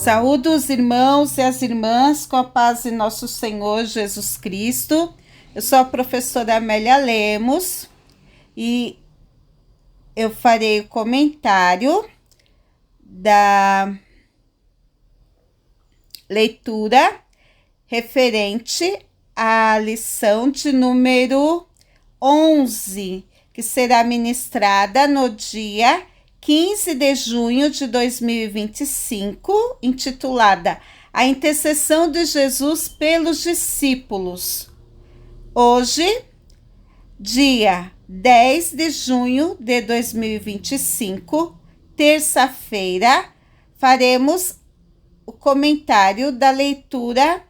Saúdo os irmãos e as irmãs com a paz de nosso Senhor Jesus Cristo. Eu sou a professora Amélia Lemos e eu farei o comentário da leitura referente à lição de número 11, que será ministrada no dia 15 de junho de 2025, intitulada A Intercessão de Jesus pelos Discípulos. Hoje, dia 10 de junho de 2025, terça-feira, faremos o comentário da leitura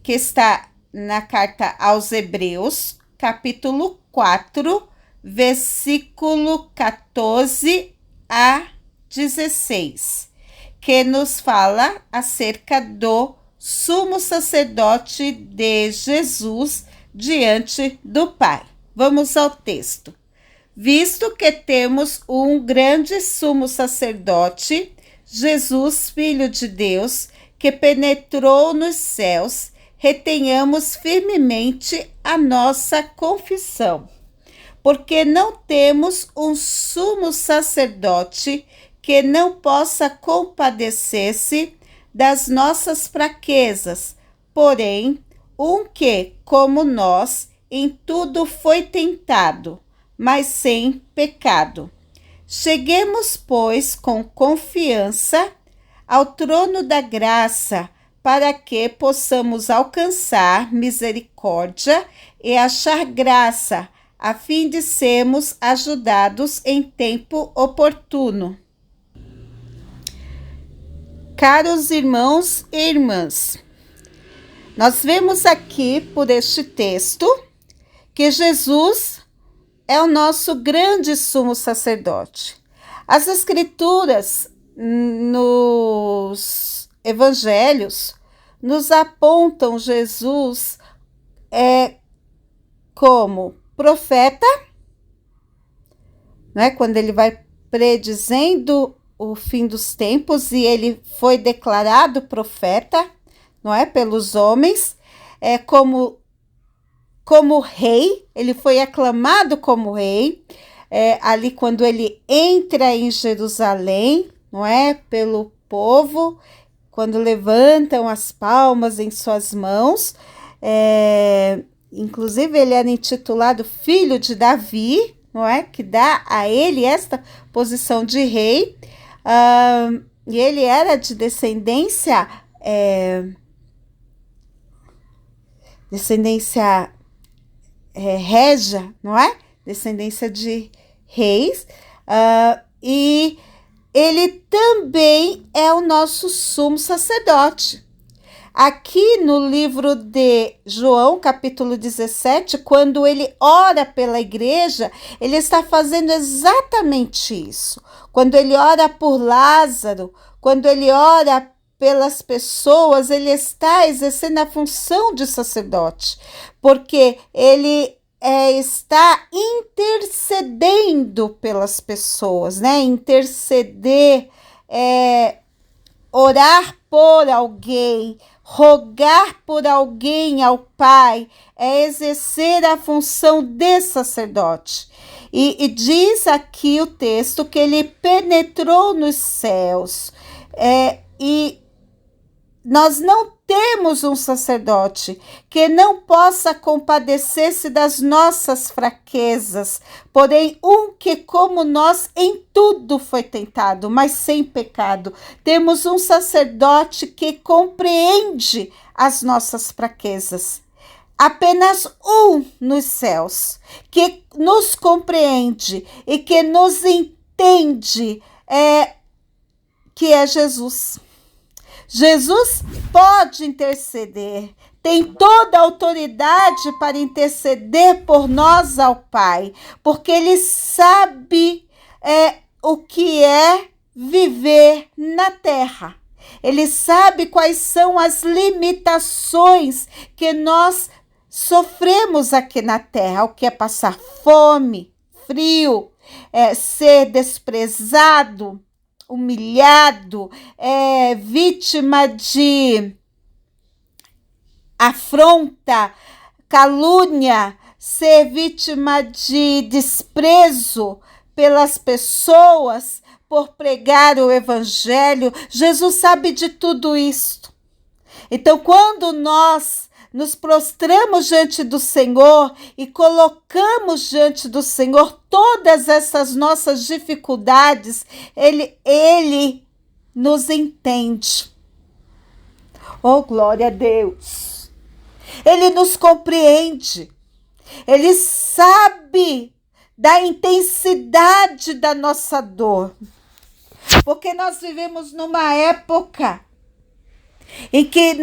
que está na carta aos Hebreus, capítulo 4, versículo 14 a 16, que nos fala acerca do sumo sacerdote de Jesus diante do Pai. Vamos ao texto. Visto que temos um grande sumo sacerdote, Jesus, Filho de Deus, que penetrou nos céus, retenhamos firmemente a nossa confissão. Porque não temos um sumo sacerdote que não possa compadecer-se das nossas fraquezas, porém, um que, como nós, em tudo foi tentado, mas sem pecado. Cheguemos, pois, com confiança ao trono da graça, para que possamos alcançar misericórdia e achar graça, a fim de sermos ajudados em tempo oportuno. Caros irmãos e irmãs, nós vemos aqui por este texto que Jesus é o nosso grande sumo sacerdote. As escrituras nos evangelhos nos apontam Jesus como profeta, né? Quando ele vai predizendo o fim dos tempos e ele foi declarado profeta, não é, pelos homens, como rei, ele foi aclamado como rei, ali quando ele entra em Jerusalém, não é, pelo povo, quando levantam as palmas em suas mãos, inclusive ele era intitulado Filho de Davi, não é, que dá a ele esta posição de rei, e ele era de descendência régia, não é? Descendência de reis, e ele também é o nosso sumo sacerdote. Aqui no livro de João, capítulo 17, quando ele ora pela igreja, ele está fazendo exatamente isso. Quando ele ora por Lázaro, quando ele ora pelas pessoas, ele está exercendo a função de sacerdote, porque ele está intercedendo pelas pessoas, né? Interceder, orar por alguém, rogar por alguém ao Pai, é exercer a função de sacerdote. E diz aqui o texto que ele penetrou nos céus, e nós não temos um sacerdote que não possa compadecer-se das nossas fraquezas, porém um que, como nós, em tudo foi tentado, mas sem pecado. Temos um sacerdote que compreende as nossas fraquezas. Apenas um nos céus, que nos compreende e que nos entende, que é Jesus. Jesus pode interceder, tem toda a autoridade para interceder por nós ao Pai, porque ele sabe o que é viver na terra. Ele sabe quais são as limitações que nós sofremos aqui na terra, o que é passar fome, frio, ser desprezado, humilhado, vítima de afronta, calúnia, ser vítima de desprezo pelas pessoas por pregar o evangelho. Jesus sabe de tudo isto. Então, quando nós nos prostramos diante do Senhor e colocamos diante do Senhor todas essas nossas dificuldades, Ele nos entende. Oh, glória a Deus! Ele nos compreende. Ele sabe da intensidade da nossa dor. Porque nós vivemos numa época em que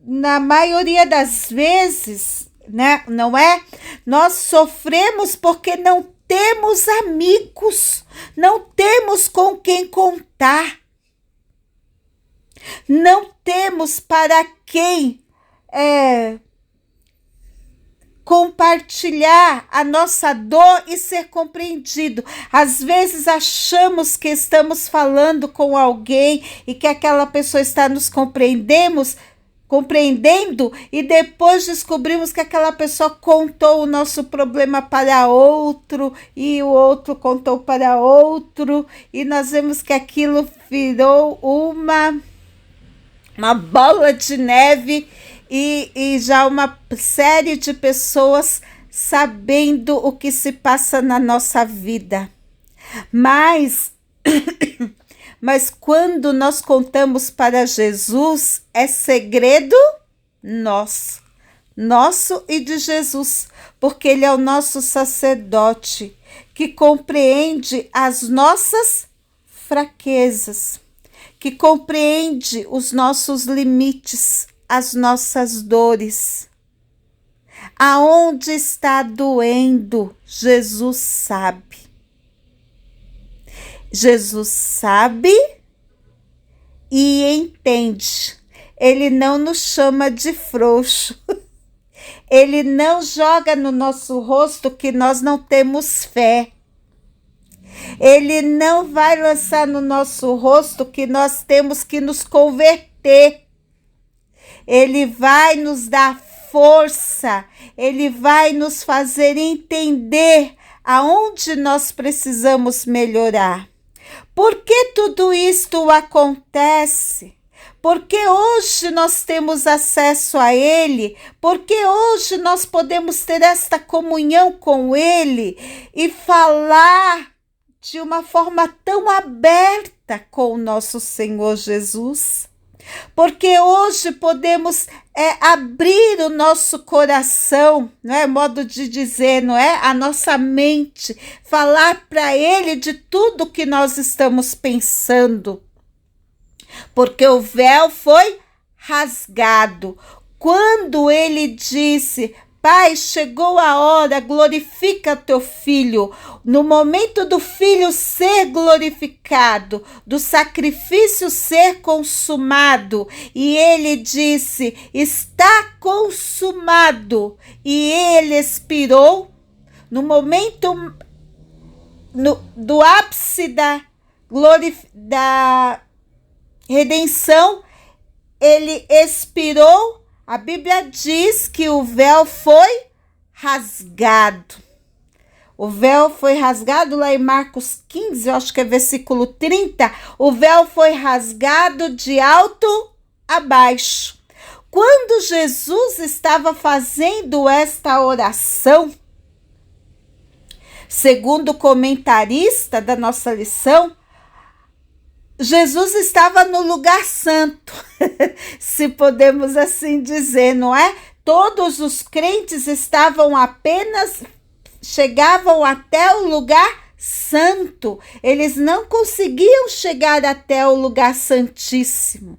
na maioria das vezes, né, não é? Nós sofremos porque não temos amigos, não temos com quem contar, não temos para quem compartilhar a nossa dor e ser compreendido. Às vezes achamos que estamos falando com alguém e que aquela pessoa está nos compreendendo, e depois descobrimos que aquela pessoa contou o nosso problema para outro e o outro contou para outro, e nós vemos que aquilo virou uma bola de neve e já uma série de pessoas sabendo o que se passa na nossa vida. Mas quando nós contamos para Jesus, é segredo nosso e de Jesus, porque Ele é o nosso sacerdote, que compreende as nossas fraquezas, que compreende os nossos limites, as nossas dores. Aonde está doendo, Jesus sabe. Jesus sabe e entende. Ele não nos chama de frouxo. Ele não joga no nosso rosto que nós não temos fé. Ele não vai lançar no nosso rosto que nós temos que nos converter. Ele vai nos dar força. Ele vai nos fazer entender aonde nós precisamos melhorar. Por que tudo isto acontece? Porque hoje nós temos acesso a Ele, porque hoje nós podemos ter esta comunhão com Ele e falar de uma forma tão aberta com o nosso Senhor Jesus. Porque hoje podemos abrir o nosso coração, não é? Modo de dizer, não é? A nossa mente, falar para Ele de tudo que nós estamos pensando. Porque o véu foi rasgado. Quando Ele disse: Pai, chegou a hora, glorifica teu filho. No momento do filho ser glorificado, do sacrifício ser consumado, e ele disse: está consumado. E ele expirou. No momento do ápice da redenção, ele expirou. A Bíblia diz que o véu foi rasgado. O véu foi rasgado lá em Marcos 15, eu acho que é versículo 30. O véu foi rasgado de alto a baixo. Quando Jesus estava fazendo esta oração, segundo o comentarista da nossa lição, Jesus estava no lugar santo, se podemos assim dizer, não é? Todos os crentes chegavam até o lugar santo. Eles não conseguiam chegar até o lugar santíssimo,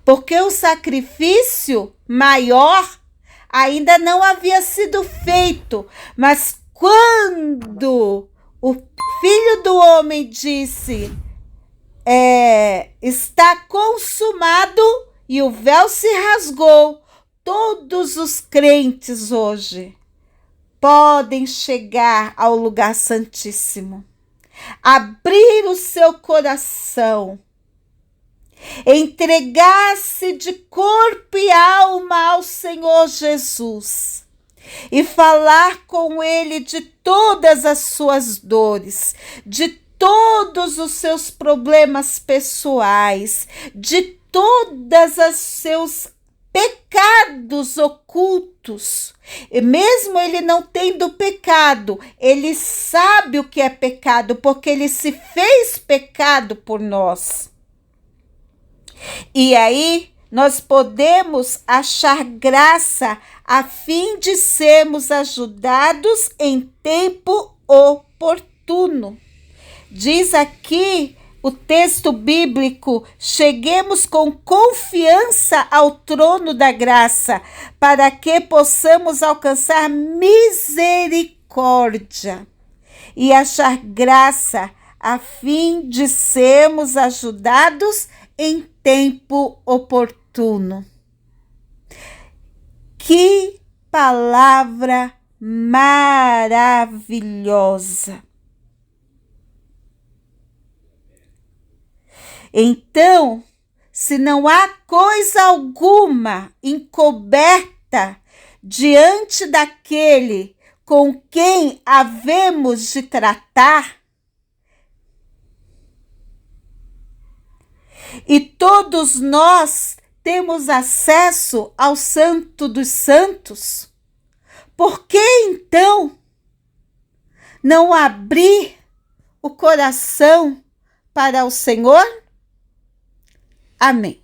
porque o sacrifício maior ainda não havia sido feito. Mas quando o Filho do Homem disse: está consumado, e o véu se rasgou, todos os crentes hoje podem chegar ao lugar santíssimo. abrir o seu coração, entregar-se de corpo e alma ao Senhor Jesus e falar com Ele de todas as suas dores, de todos os seus problemas pessoais, de todos os seus pecados ocultos. E mesmo ele não tendo pecado, ele sabe o que é pecado, porque ele se fez pecado por nós. E aí nós podemos achar graça a fim de sermos ajudados em tempo oportuno. Diz aqui o texto bíblico: cheguemos com confiança ao trono da graça, para que possamos alcançar misericórdia e achar graça, a fim de sermos ajudados em tempo oportuno. Que palavra maravilhosa! Então, se não há coisa alguma encoberta diante daquele com quem havemos de tratar, e todos nós temos acesso ao Santo dos Santos, por que então não abrir o coração para o Senhor? Amém.